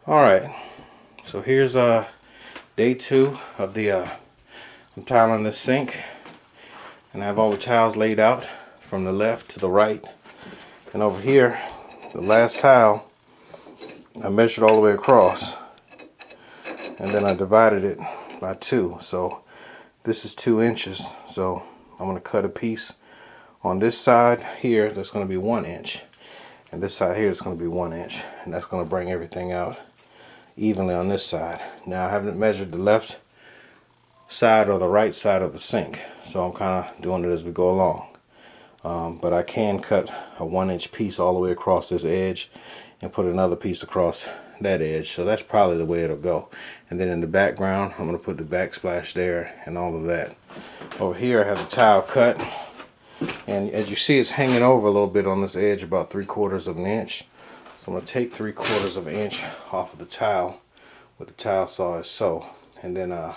Alright, so here's day 2 of the I'm tiling this sink, and I have all the tiles laid out from the left to the right. And over here, the last tile, I measured all the way across, and then I divided it by 2. So this is 2 inches. So I'm going to cut a piece on this side here that's going to be 1 inch, and this side here is going to be 1 inch, and that's going to bring everything out evenly on this side. Now I haven't measured the left side or the right side of the sink, so I'm kind of doing it as we go along. But I can cut a 1 inch piece all the way across this edge and put another piece across that edge, so that's probably the way it'll go. And then in the background, I'm going to put the backsplash there and all of that. Over here I have the tile cut, and as you see, it's hanging over a little bit on this edge, about 3/4 of an inch. So I'm going to take 3/4 of an inch off of the tile with the tile saw as so, and then I'm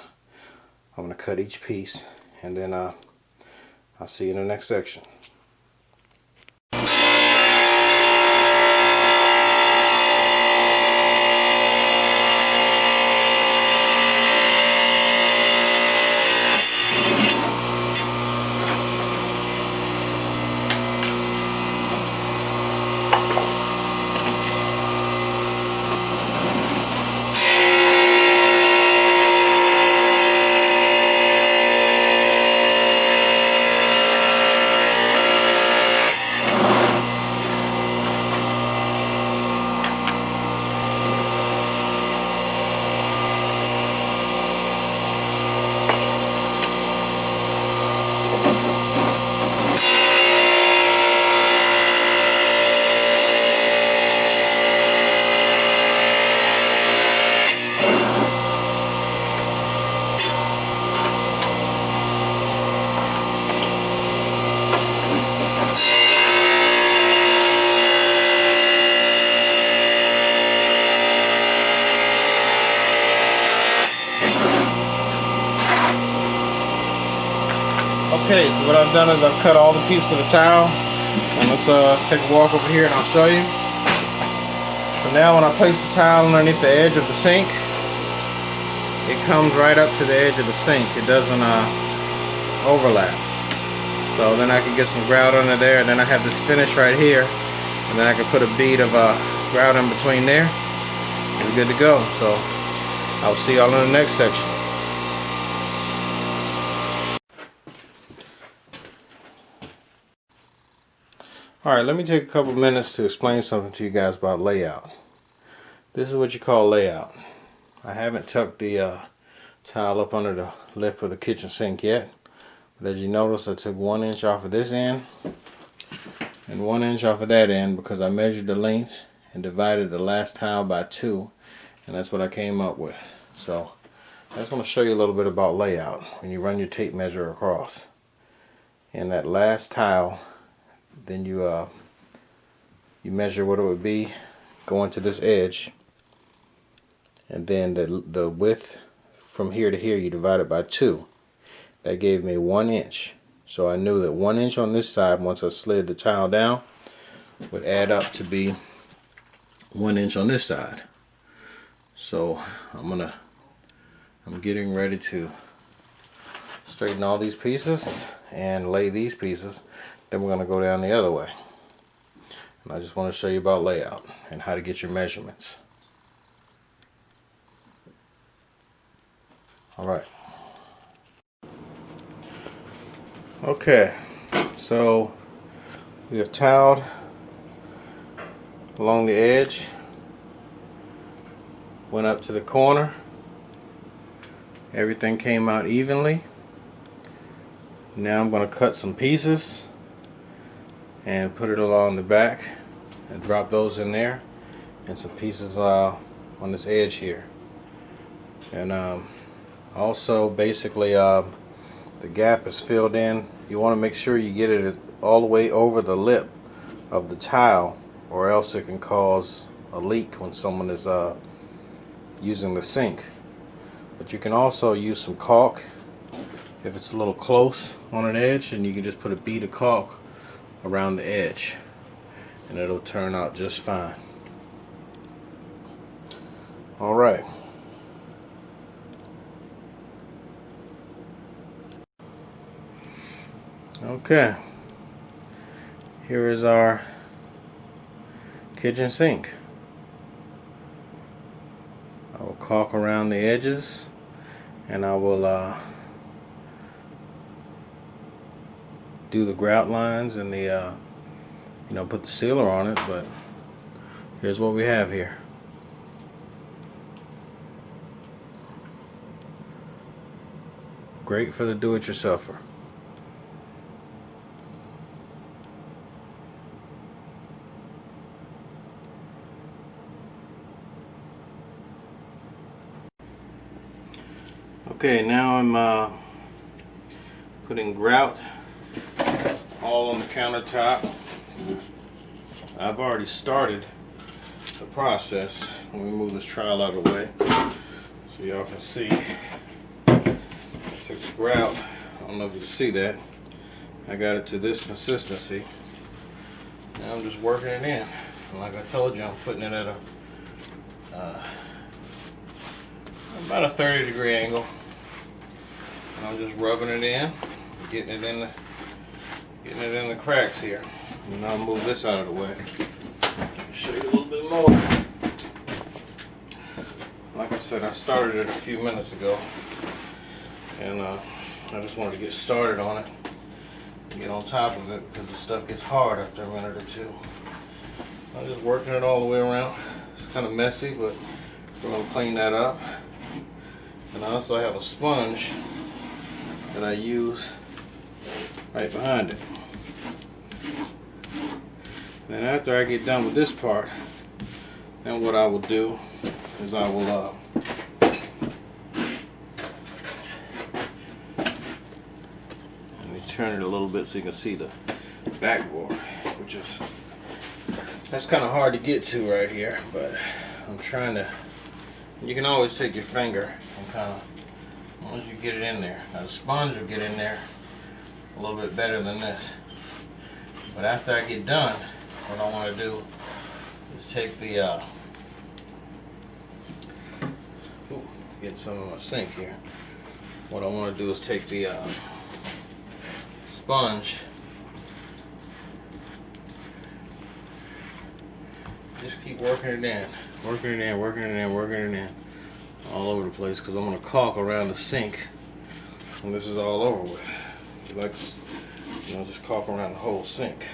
going to cut each piece, and then I'll see you in the next section. Okay, so what I've done is I've cut all the pieces of the tile, and let's take a walk over here and I'll show you. So now when I place the tile underneath the edge of the sink, it comes right up to the edge of the sink. It doesn't overlap. So then I can get some grout under there, and then I have this finish right here, and then I can put a bead of grout in between there, and we're good to go. So I'll see y'all in the next section. Alright, let me take a couple minutes to explain something to you guys about layout. This is what you call layout. I haven't tucked the tile up under the lip of the kitchen sink yet, but as you notice, I took 1 inch off of this end and 1 inch off of that end because I measured the length and divided the last tile by 2, and that's what I came up with. So I just want to show you a little bit about layout when you run your tape measure across. In that last tile, then you measure what it would be going to this edge, and then the width from here to here you divide it by 2. That gave me 1 inch. So I knew that 1 inch on this side, once I slid the tile down, would add up to be 1 inch on this side. So I'm getting ready to straighten all these pieces and lay these pieces. Then we're going to go down the other way. And I just want to show you about layout and how to get your measurements. Alright. Okay, so we have tiled along the edge, went up to the corner, everything came out evenly. Now I'm going to cut some pieces and put it along the back and drop those in there, and some pieces on this edge here. And also basically the gap is filled in. You want to make sure you get it all the way over the lip of the tile, or else it can cause a leak when someone is using the sink. But you can also use some caulk if it's a little close on an edge, and you can just put a bead of caulk around the edge, and it'll turn out just fine. All right. Okay. Here is our kitchen sink. I will caulk around the edges, and I will do the grout lines and the put the sealer on it. But here's what we have here. Great for the do-it-yourselfer. Okay, now I'm putting grout all on the countertop. I've already started the process. Let me move this trowel out of the way so y'all can see. I took the grout, I don't know if you can see that. I got it to this consistency. Now I'm just working it in. And like I told you, I'm putting it at about a 30-degree angle. And I'm just rubbing it in, getting it in the cracks here. And now I'll move this out of the way. Show you a little bit more. Like I said, I started it a few minutes ago, and I just wanted to get started on it, get on top of it, because the stuff gets hard after a minute or two. I'm just working it all the way around. It's kind of messy, but we're going to clean that up. And I also have a sponge that I use right behind it. Then after I get done with this part, then what I will do is I will let me turn it a little bit so you can see the backboard, which is, that's kind of hard to get to right here, but I'm trying to. You can always take your finger and kind of, once you get it in there. Now the sponge will get in there a little bit better than this. But after I get done, what I want to do is take the, get some of my sink here. What I want to do is take the sponge, just keep working it in, working it in, working it in, working it in, all over the place, because I'm going to caulk around the sink when this is all over with. You like, just caulk around the whole sink.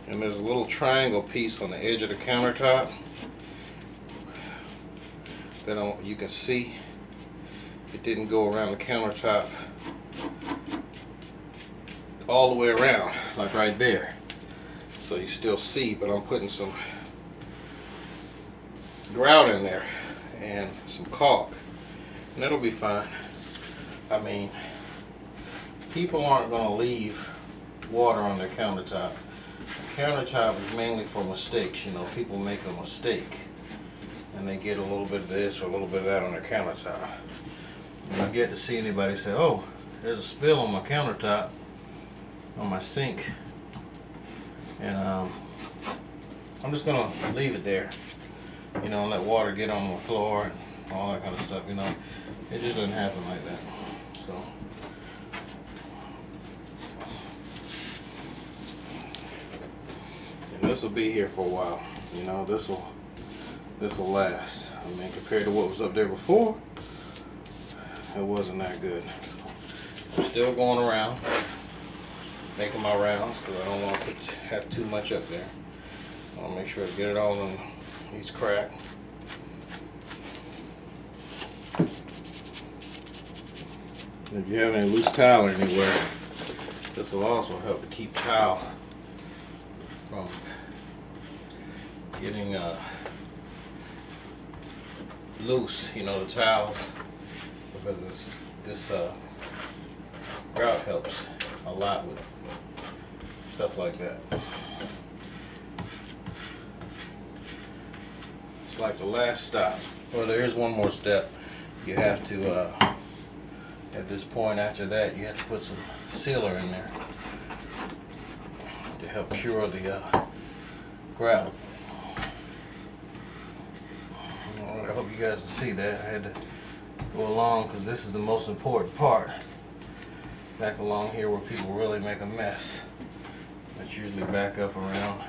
And there's a little triangle piece on the edge of the countertop that you can see. It didn't go around the countertop all the way around, like right there. So you still see, but I'm putting some grout in there and some caulk, and it'll be fine. I mean, people aren't going to leave water on their countertop. The countertop is mainly for mistakes. People make a mistake and they get a little bit of this or a little bit of that on their countertop. And I get to see anybody say, "Oh, there's a spill on my countertop, on my sink," and I'm just gonna leave it there, and let water get on the floor and all that kind of stuff. It just doesn't happen like that. So, and this will be here for a while. This will last. I mean, compared to what was up there before, it wasn't that good. So, I'm still going around, making my rounds, because I don't want to have too much up there. I want to make sure to get it all in each crack. If you have any loose towel anywhere, this will also help to keep towel from getting loose, the towel, because this grout helps a lot with stuff like that. It's like the last stop. Well, there is one more step. You have to At this point, after that, you have to put some sealer in there to help cure the grout. I hope you guys can see that. I had to go along because this is the most important part. Back along here where people really make a mess. That's usually back up around.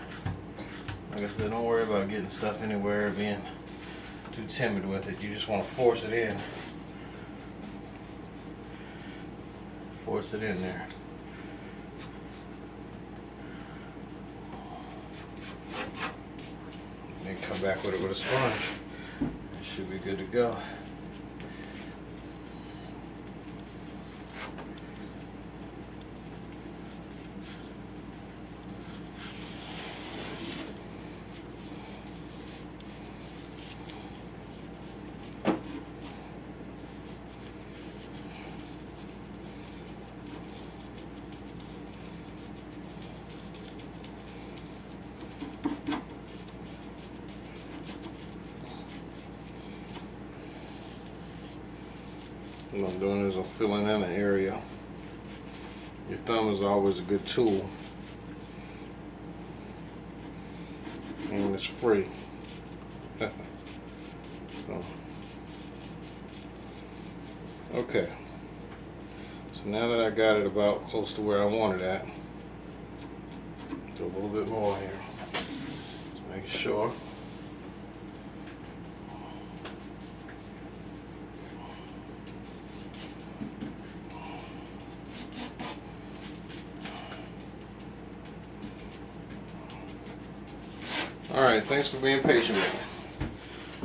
Like I said, don't worry about getting stuff anywhere or being too timid with it. You just want to force it in. Force it in there. Then come back with it with a sponge. It should be good to go. What I'm doing is I'm filling in an area. Your thumb is always a good tool. And it's free. So, okay. So now that I got it about close to where I want it at, do a little bit more here. Just making sure. Alright, thanks for being patient with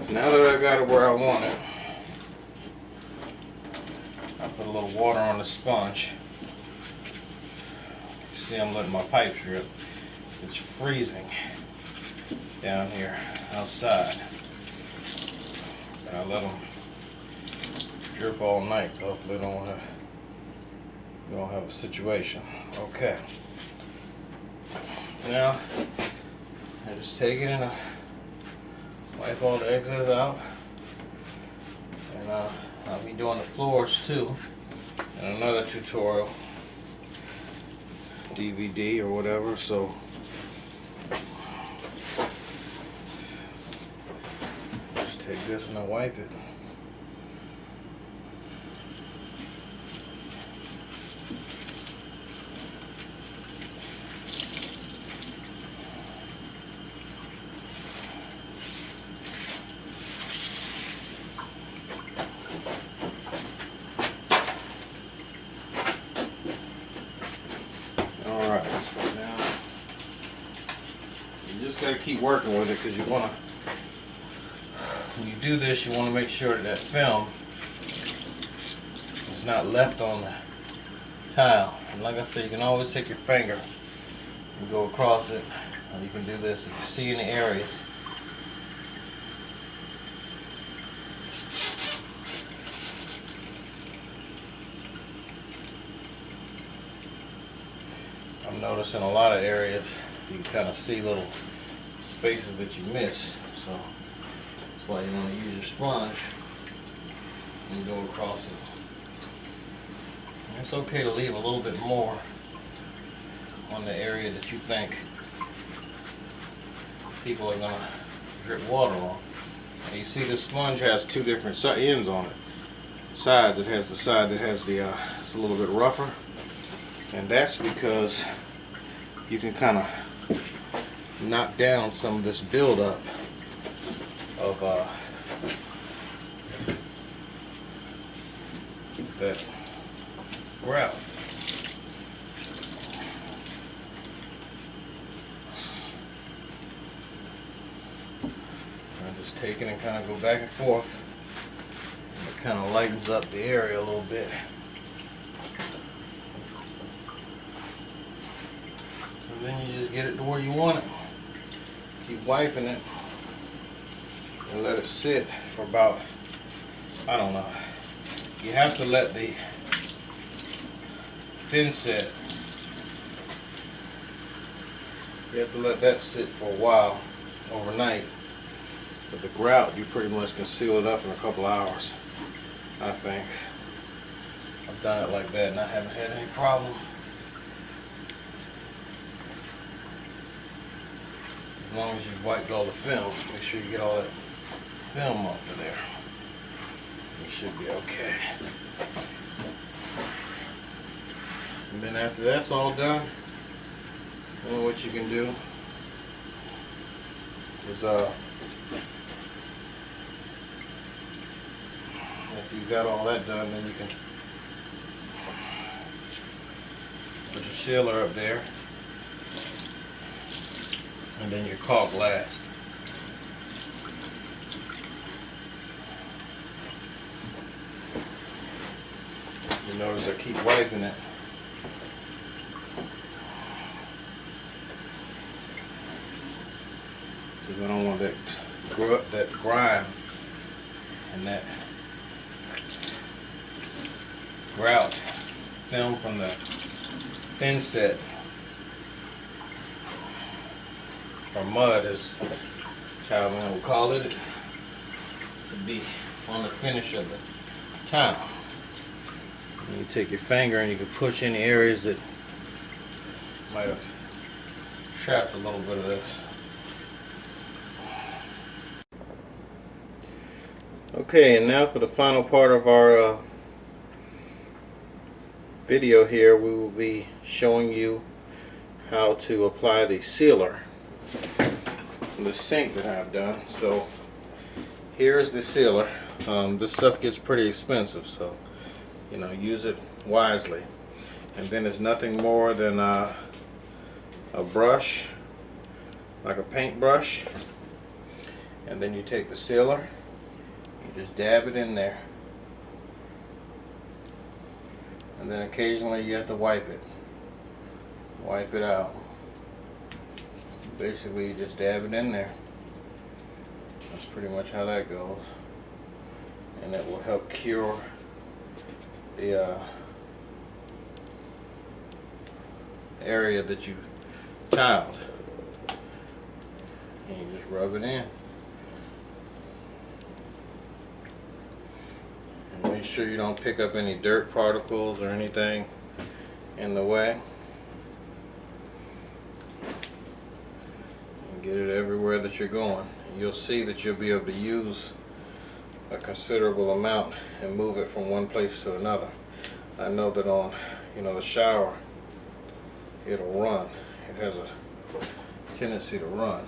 me. Now that I got it where I want it, I put a little water on the sponge. You see I'm letting my pipe drip. It's freezing down here outside. And I let them drip all night, so hopefully we don't have a situation. Okay. Now, I just take it and I wipe all the excess out. And I'll be doing the floors too in another tutorial, DVD or whatever. So just take this and I wipe it. Got to keep working with it because you want to, when you do this, you want to make sure that film is not left on the tile. And like I said, you can always take your finger and go across it, or you can do this if you see any areas. I'm noticing a lot of areas you can kind of see little spaces that you miss, so that's why you want to use your sponge and go across it. And it's okay to leave a little bit more on the area that you think people are going to drip water on. And you see this sponge has two different ends on it. Sides. It has the side that has the it's a little bit rougher, and that's because you can kind of knock down some of this buildup of that grout. I just take it and kind of go back and forth, and it kind of lightens up the area a little bit. And then you just get it to where you want it. Keep wiping it and let it sit for about, I don't know. You have to let the thin set, you have to let that sit for a while, overnight. But the grout, you pretty much can seal it up in a couple hours, I think. I've done it like that and I haven't had any problem. As long as you've wiped all the film, make sure you get all that film off of there. You should be okay. And then after that's all done, then what you can do is after you've got all that done, then you can put your sealer up there, and then your caulk last. You notice I keep wiping it. Because I don't want that grime and that grout film from the thin set, or mud as Handyman will call it, to be on the finish of the tile. And you take your finger and you can push any areas that might have trapped a little bit of this. Okay, and now for the final part of our video here, we will be showing you how to apply the sealer on the sink that I've done. So here's the sealer. This stuff gets pretty expensive, so use it wisely. And then it's nothing more than a brush, like a paint brush, and then you take the sealer, you just dab it in there, and then occasionally you have to wipe it out. Basically you just dab it in there. That's pretty much how that goes, and that will help cure the area that you tiled. And you just rub it in. And make sure you don't pick up any dirt particles or anything in the way. And get it everywhere that you're going. And you'll see that you'll be able to use a considerable amount and move it from one place to another. I know that on the shower, it'll run. It has a tendency to run.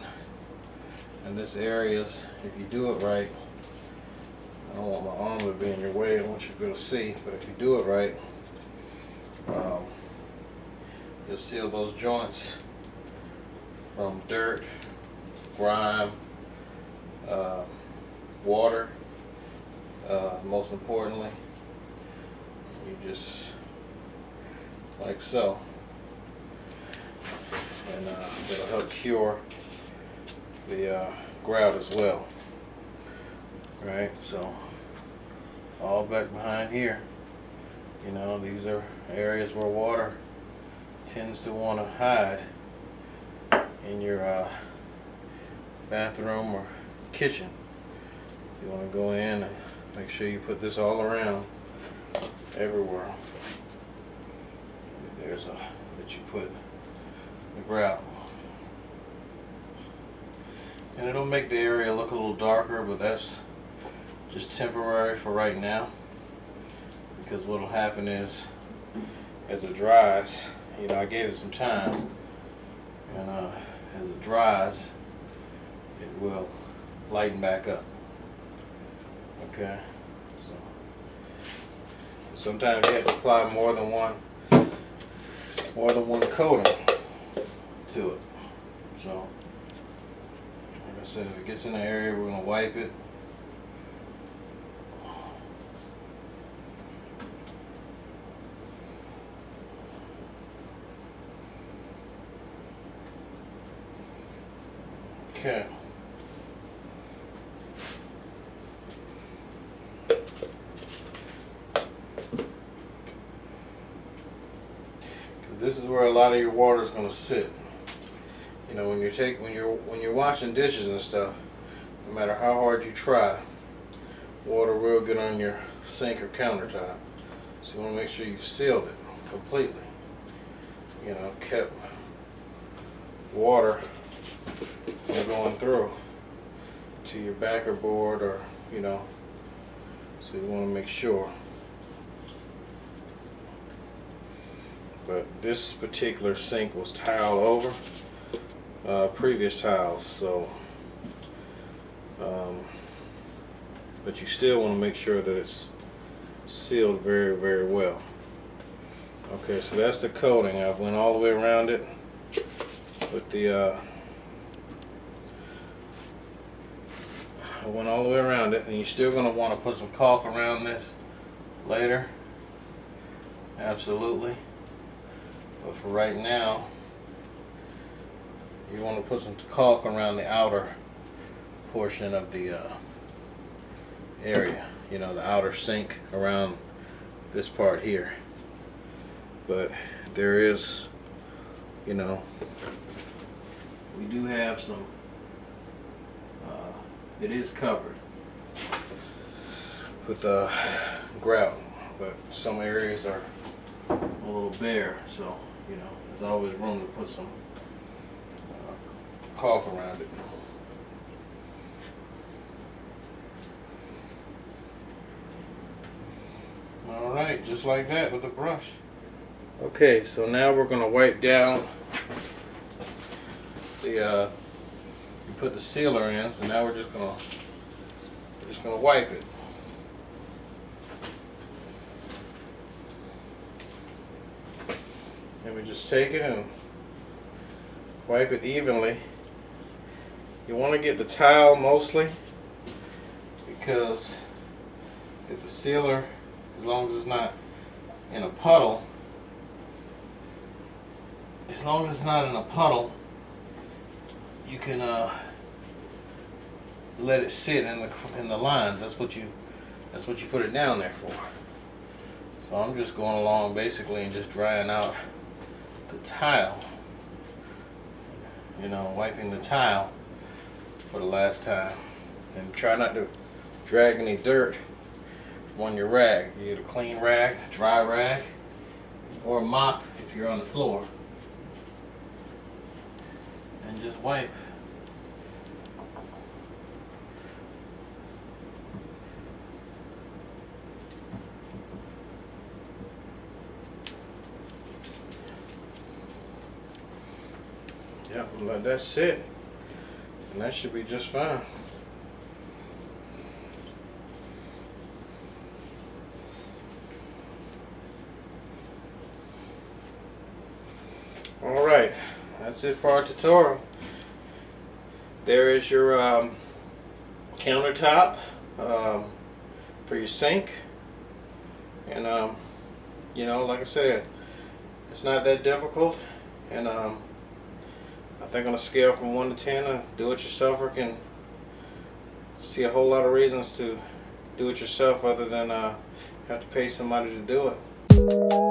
And this areas, if you do it right, I don't want my arm to be in your way, I want you to be able to see, but if you do it right, you'll seal those joints from dirt, grime, water, most importantly. You just, like so. And it'll help cure the grout as well. Right, so all back behind here, these are areas where water tends to want to hide in your bathroom or kitchen. You want to go in and make sure you put this all around, everywhere. There's that you put the grout. And it'll make the area look a little darker, but that's just temporary for right now, because what'll happen is, as it dries, I gave it some time, and as it dries, it will lighten back up. Okay, so sometimes you have to apply more than one coating to it. So, like I said, if it gets in the area, we're going to wipe it. Okay. This is where a lot of your water is going to sit. When you're washing dishes and stuff, no matter how hard you try, water will get on your sink or countertop. So you want to make sure you've sealed it completely. You know, kept water from going through to your backer board, or you know, so you want to make sure. But this particular sink was tile over previous tiles, so but you still want to make sure that it's sealed very, very well. Okay, so that's the coating. I went all the way around it with the I went all the way around it, and you're still going to want to put some caulk around this later, absolutely. But for right now, you want to put some caulk around the outer portion of the area, you know, the outer sink around this part here. But there is, you know, we do have some, it is covered with grout, but some areas are a little bare, so you know, there's always room to put some caulk around it. Alright, just like that with a brush. Okay, so now we're going to wipe down the, you put the sealer in, so now we're just going to wipe it. And we just take it and wipe it evenly. You want to get the tile mostly, because if the sealer, as long as it's not in a puddle, you can let it sit in the lines. That's what you put it down there for. So I'm just going along basically and just drying out the tile. You know, wiping the tile for the last time, and try not to drag any dirt on your rag. You get a clean rag, a dry rag, or a mop if you're on the floor, and just wipe. Yep, let that sit, and that should be just fine. Alright, that's it for our tutorial. There is your countertop for your sink, and you know, like I said, it's not that difficult, and I think on a scale from 1 to 10, a do-it-yourselfer can see a whole lot of reasons to do it yourself other than have to pay somebody to do it.